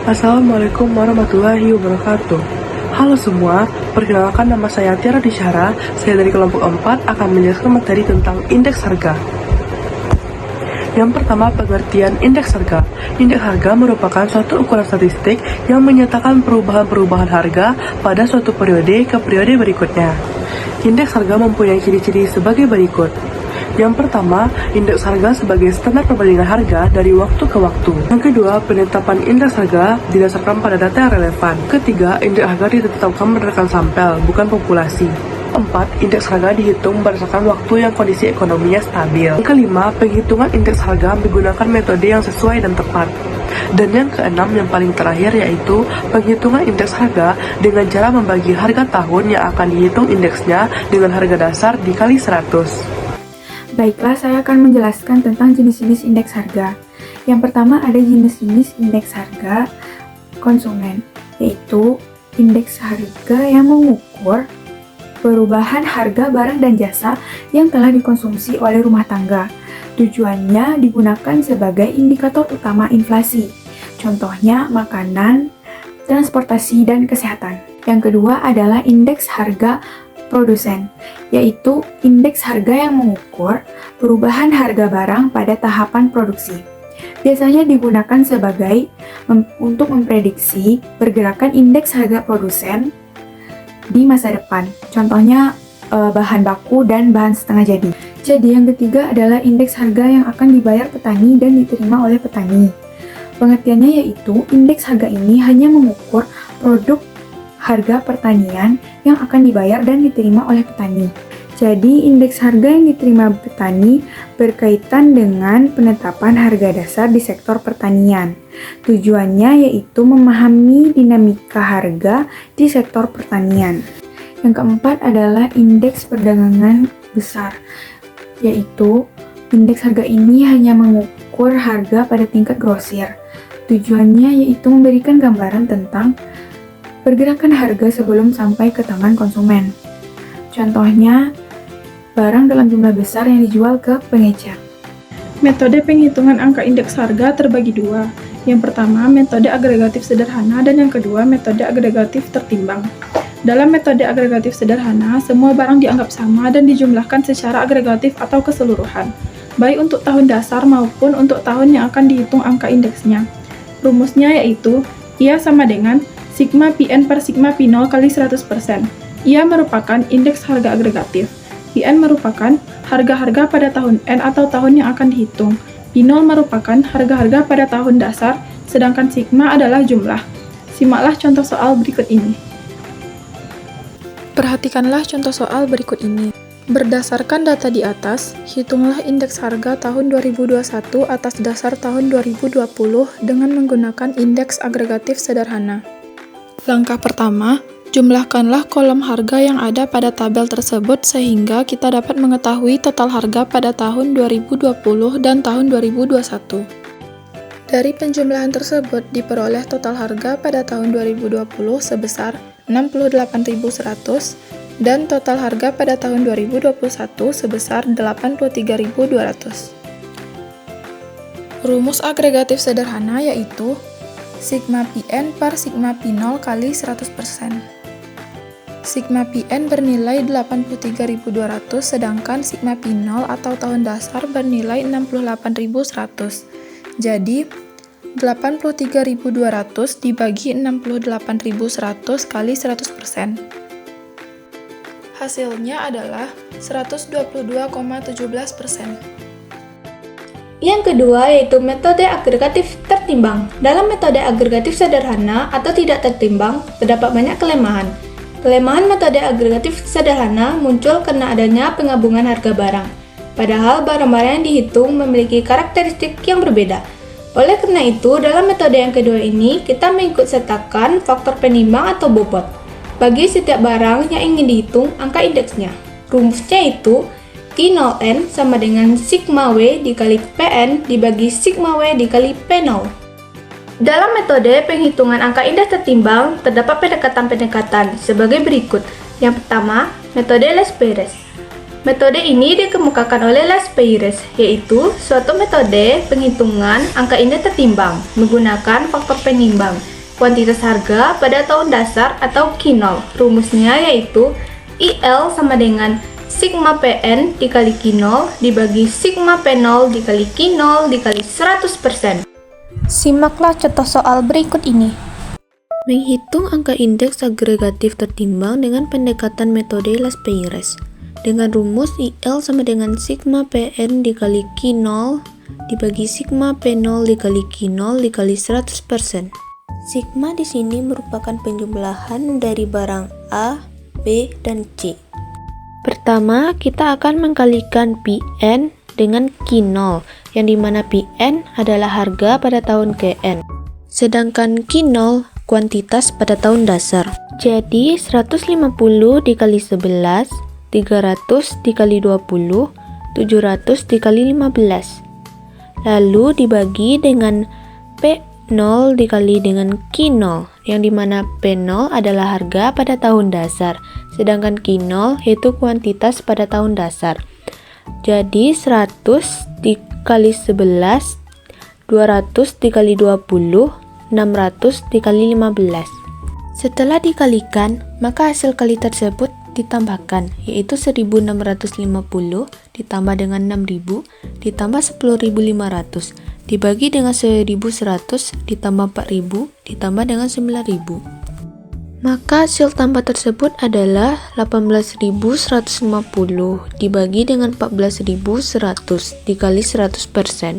Assalamualaikum warahmatullahi wabarakatuh. Halo semua, perkenalkan nama saya Tiara Disyara. Saya dari kelompok 4 akan menjelaskan materi tentang indeks harga. Yang pertama, pengertian indeks harga. Indeks harga merupakan suatu ukuran statistik yang menyatakan perubahan-perubahan harga pada suatu periode ke periode berikutnya. Indeks harga mempunyai ciri-ciri sebagai berikut. Yang pertama, indeks harga sebagai standar perbandingan harga dari waktu ke waktu. Yang kedua, penetapan indeks harga didasarkan pada data yang relevan. Ketiga, indeks harga ditetapkan berdasarkan sampel, bukan populasi. Keempat, indeks harga dihitung berdasarkan waktu yang kondisi ekonominya stabil. Yang kelima, penghitungan indeks harga menggunakan metode yang sesuai dan tepat. Dan yang keenam, yang paling terakhir, yaitu penghitungan indeks harga dengan cara membagi harga tahun yang akan dihitung indeksnya dengan harga dasar dikali 100. Baiklah, saya akan menjelaskan tentang jenis-jenis indeks harga. Yang pertama ada jenis-jenis indeks harga konsumen, yaitu indeks harga yang mengukur perubahan harga barang dan jasa yang telah dikonsumsi oleh rumah tangga. Tujuannya digunakan sebagai indikator utama inflasi. Contohnya makanan, transportasi, dan kesehatan. Yang kedua adalah indeks harga produsen, yaitu indeks harga yang mengukur perubahan harga barang pada tahapan produksi. Biasanya digunakan sebagai untuk memprediksi pergerakan indeks harga produsen di masa depan. Contohnya bahan baku dan bahan setengah jadi. Jadi yang ketiga adalah indeks harga yang akan dibayar petani dan diterima oleh petani. Pengertiannya yaitu indeks harga ini hanya mengukur produk harga pertanian yang akan dibayar dan diterima oleh petani. Jadi, indeks harga yang diterima petani berkaitan dengan penetapan harga dasar di sektor pertanian. Tujuannya yaitu memahami dinamika harga di sektor pertanian. Yang keempat adalah indeks perdagangan besar, yaitu indeks harga ini hanya mengukur harga pada tingkat grosir. Tujuannya yaitu memberikan gambaran tentang pergerakan harga sebelum sampai ke tangan konsumen. Contohnya, barang dalam jumlah besar yang dijual ke pengecer. Metode penghitungan angka indeks harga terbagi dua. Yang pertama, metode agregatif sederhana, dan yang kedua, metode agregatif tertimbang. Dalam metode agregatif sederhana, semua barang dianggap sama dan dijumlahkan secara agregatif atau keseluruhan, baik untuk tahun dasar maupun untuk tahun yang akan dihitung angka indeksnya. Rumusnya yaitu, ia sama dengan sigma Pn per sigma P0 kali 100%. Ia merupakan indeks harga agregatif. Pn merupakan harga-harga pada tahun N atau tahun yang akan dihitung. P0 merupakan harga-harga pada tahun dasar, sedangkan sigma adalah jumlah. Simaklah contoh soal berikut ini. Perhatikanlah contoh soal berikut ini. Berdasarkan data di atas, hitunglah indeks harga tahun 2021 atas dasar tahun 2020 dengan menggunakan indeks agregatif sederhana. Langkah pertama, jumlahkanlah kolom harga yang ada pada tabel tersebut sehingga kita dapat mengetahui total harga pada tahun 2020 dan tahun 2021. Dari penjumlahan tersebut diperoleh total harga pada tahun 2020 sebesar 68.100 dan total harga pada tahun 2021 sebesar 83.200. Rumus agregatif sederhana yaitu sigma Pn per sigma P0 kali 100%. Sigma Pn bernilai 83.200 sedangkan sigma P0 atau tahun dasar bernilai 68.100. Jadi, 83.200 dibagi 68.100 kali 100%. Hasilnya adalah 122,17%. Yang kedua yaitu metode agregatif tertimbang. Dalam metode agregatif sederhana atau tidak tertimbang, terdapat banyak kelemahan. Kelemahan metode agregatif sederhana muncul karena adanya penggabungan harga barang. Padahal barang-barang yang dihitung memiliki karakteristik yang berbeda. Oleh karena itu, dalam metode yang kedua ini, kita mengikut sertakan faktor penimbang atau bobot bagi setiap barang yang ingin dihitung angka indeksnya. Rumusnya itu Q0N sama dengan sigma W dikali Pn dibagi sigma W dikali P0. Dalam metode penghitungan angka indeks tertimbang, terdapat pendekatan-pendekatan sebagai berikut. Yang pertama, metode Lespeyres. Metode ini dikemukakan oleh Lespeyres, yaitu suatu metode penghitungan angka indeks tertimbang menggunakan faktor penimbang, kuantitas harga pada tahun dasar atau Q0. Rumusnya yaitu IL sama dengan sigma PN dikali Q0 dibagi sigma P0 dikali Q0 dikali 100%. Simaklah contoh soal berikut ini. Menghitung angka indeks agregatif tertimbang dengan pendekatan metode Las Peires dengan rumus IL sama dengan sigma PN dikali Q0 dibagi sigma P0 dikali Q0 dikali 100%. Sigma di sini merupakan penjumlahan dari barang A, B, dan C. Pertama, kita akan mengkalikan Pn dengan Q0, yang dimana Pn adalah harga pada tahun Kn. Sedangkan Q0 kuantitas pada tahun dasar. Jadi 150 dikali 11, 300 dikali 20, 700 dikali 15. Lalu dibagi dengan P0 dikali dengan Q0, yang dimana P0 adalah harga pada tahun dasar, sedangkan Q0 yaitu kuantitas pada tahun dasar. Jadi 100 dikali 11, 200 dikali 20, 600 dikali 15. Setelah dikalikan, maka hasil kali tersebut ditambahkan, yaitu 1650 ditambah dengan 6000 ditambah 10500 dibagi dengan 1100 ditambah 4000 ditambah dengan 9000. Maka hasil tambah tersebut adalah 18150 dibagi dengan 14100 dikali 100%.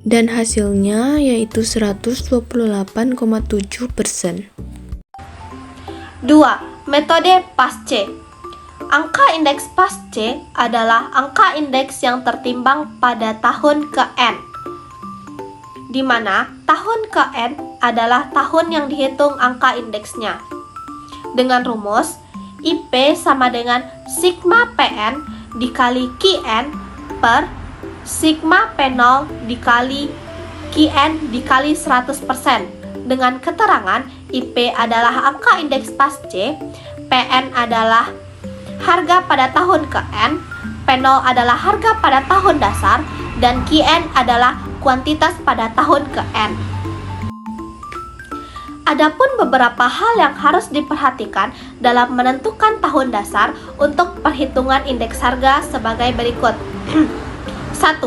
Dan hasilnya yaitu 128,7%. 2. Metode PASC. Angka indeks PASC adalah angka indeks yang tertimbang pada tahun ke-N, di mana tahun ke-N adalah tahun yang dihitung angka indeksnya. Dengan rumus, IP sama dengan sigma PN dikali Qn per sigma P0 dikali Qn dikali 100%. Dengan keterangan IP adalah angka indeks PASC, PN adalah harga pada tahun ke-N, P0 adalah harga pada tahun dasar, dan Qn adalah kuantitas pada tahun ke-N. Adapun beberapa hal yang harus diperhatikan dalam menentukan tahun dasar untuk perhitungan indeks harga sebagai berikut. 1.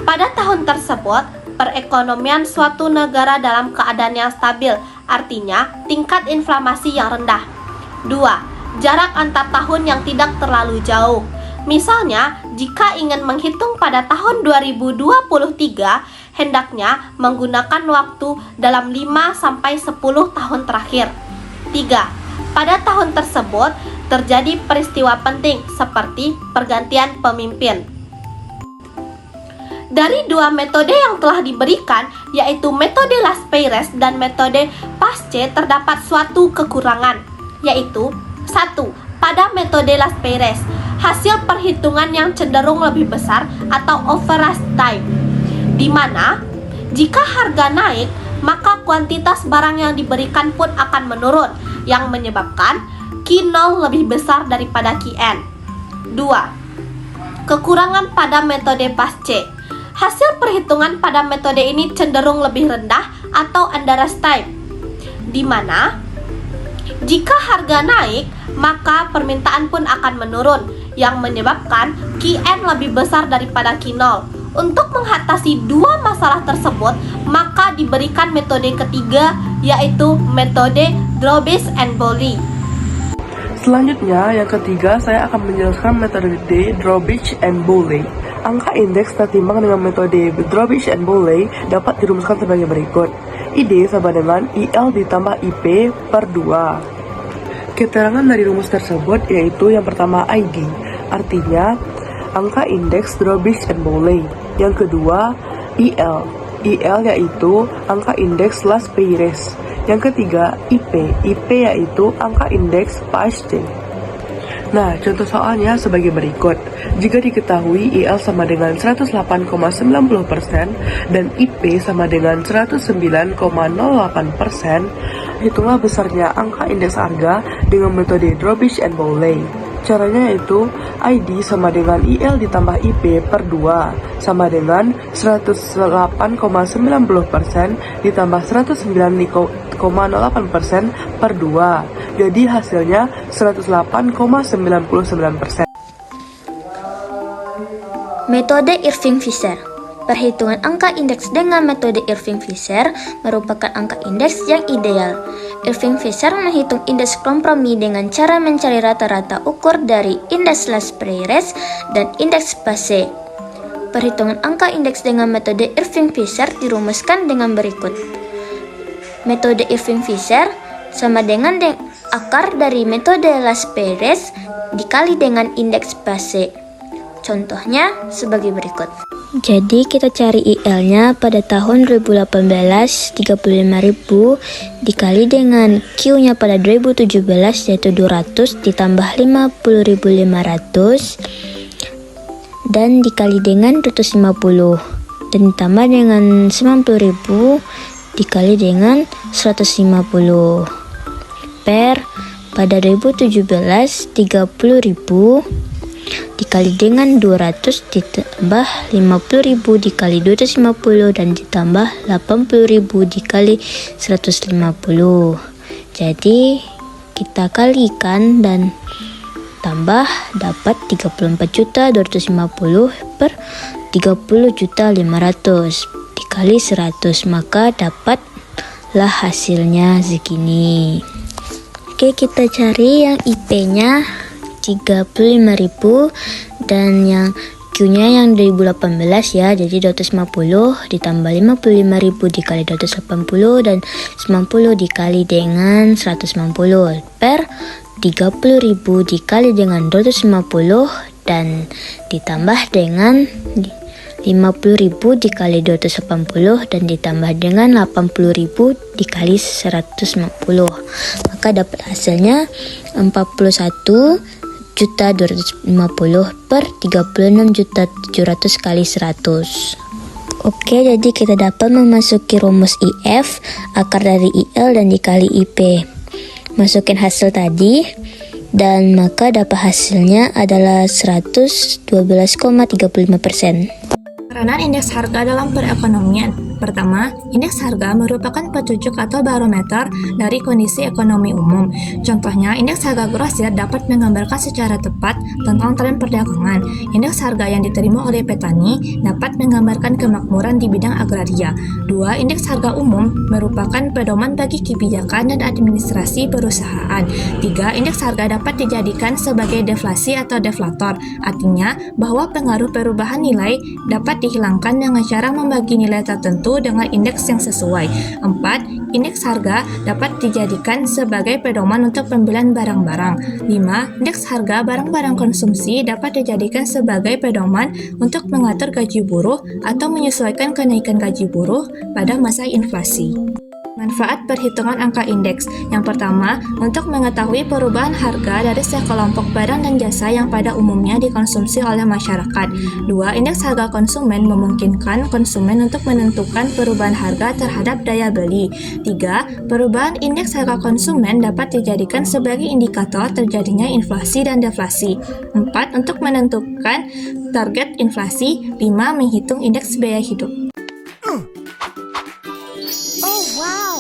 Pada tahun tersebut, perekonomian suatu negara dalam keadaan yang stabil, artinya tingkat inflasi yang rendah. 2. Jarak antar tahun yang tidak terlalu jauh. Misalnya, jika ingin menghitung pada tahun 2023, hendaknya menggunakan waktu dalam 5-10 tahun terakhir. 3. Pada tahun tersebut, terjadi peristiwa penting seperti pergantian pemimpin. Dari dua metode yang telah diberikan, yaitu metode Las Peires dan metode PASC, terdapat suatu kekurangan, yaitu 1. Pada metode Las Peires, hasil perhitungan yang cenderung lebih besar atau average time, di mana jika harga naik, maka kuantitas barang yang diberikan pun akan menurun, yang menyebabkan Q0 lebih besar daripada Qn. 2. Kekurangan pada metode PASC. Hasil perhitungan pada metode ini cenderung lebih rendah atau underage time, di mana jika harga naik, maka permintaan pun akan menurun, yang menyebabkan Qn lebih besar daripada Q0. Untuk mengatasi dua masalah tersebut, maka diberikan metode ketiga, yaitu metode Drawbridge and Bowley. Selanjutnya, yang ketiga, saya akan menjelaskan metode Drawbridge and Bowley. Angka indeks tertimbang dengan metode Drawbridge and Bowley dapat dirumuskan sebagai berikut. ID sama dengan IL ditambah IP per 2. Keterangan dari rumus tersebut yaitu yang pertama ID, artinya angka indeks Drawbridge and Bowley. Yang kedua IL yaitu angka indeks Las Peires. Yang ketiga IP yaitu angka indeks PASC. Nah, contoh soalnya sebagai berikut. Jika diketahui IL sama dengan 108,90% dan IP sama dengan 109,08%, hitunglah besarnya angka indeks harga dengan metode Drawbridge and Bowley. Caranya yaitu ID sama dengan IL ditambah IP per 2 sama dengan 108,90% ditambah 109,08% per 2. Jadi hasilnya 108,99%. Metode Irving-Fisher. Perhitungan angka indeks dengan metode Irving-Fisher merupakan angka indeks yang ideal. Irving-Fisher menghitung indeks kompromi dengan cara mencari rata-rata ukur dari indeks Las-Peyres dan indeks Passe. Perhitungan angka indeks dengan metode Irving-Fisher dirumuskan dengan berikut. Metode Irving-Fisher sama dengan akar dari metode Las-Peyres dikali dengan indeks Passe. Contohnya sebagai berikut. Jadi kita cari IL-nya pada tahun 2018 35.000 dikali dengan Q-nya pada 2017 yaitu 200 ditambah 50.500 dan dikali dengan 250 dan ditambah dengan 90.000 dikali dengan 150 per pada 2017 30.000 dikali dengan 200 ditambah 50.000 dikali 250 dan ditambah 80.000 dikali 150. Jadi kita kalikan dan tambah dapat 34.250 per 30.500 dikali 100, maka dapatlah hasilnya segini. Oke, kita cari yang IP-nya 35.000 dan yang Q-nya yang 2018 ya, jadi 250 ditambah 55.000 dikali 280 dan 90 dikali dengan 190 per 30.000 dikali dengan 250 dan ditambah dengan 50.000 dikali 280 dan ditambah dengan 80.000 dikali 150, maka dapat hasilnya 41.250 per 36.700 kali 100. Oke, jadi kita dapat memasuki rumus IF, akar dari IL dan dikali IP. Masukin hasil tadi dan maka dapat hasilnya adalah 112,35%. Peranan indeks harga dalam perekonomian. Pertama, indeks harga merupakan petunjuk atau barometer dari kondisi ekonomi umum. Contohnya, indeks harga grosir dapat menggambarkan secara tepat tentang tren perdagangan. Indeks harga yang diterima oleh petani dapat menggambarkan kemakmuran di bidang agraria. 2. Indeks harga umum merupakan pedoman bagi kebijakan dan administrasi perusahaan. 3. Indeks harga dapat dijadikan sebagai deflasi atau deflator, artinya bahwa pengaruh perubahan nilai dapat dihilangkan dengan cara membagi nilai tertentu dengan indeks yang sesuai. 4. Indeks harga dapat dijadikan sebagai pedoman untuk pembelian barang-barang. 5. Indeks harga barang-barang konsumsi dapat dijadikan sebagai pedoman untuk mengatur gaji buruh atau menyesuaikan kenaikan gaji buruh pada masa inflasi. Manfaat perhitungan angka indeks. Yang pertama, untuk mengetahui perubahan harga dari sekelompok barang dan jasa yang pada umumnya dikonsumsi oleh masyarakat. 2. Indeks harga konsumen memungkinkan konsumen untuk menentukan perubahan harga terhadap daya beli. 3. Perubahan indeks harga konsumen dapat dijadikan sebagai indikator terjadinya inflasi dan deflasi. 4. Untuk menentukan target inflasi. 5. Menghitung indeks biaya hidup. Oh, wow!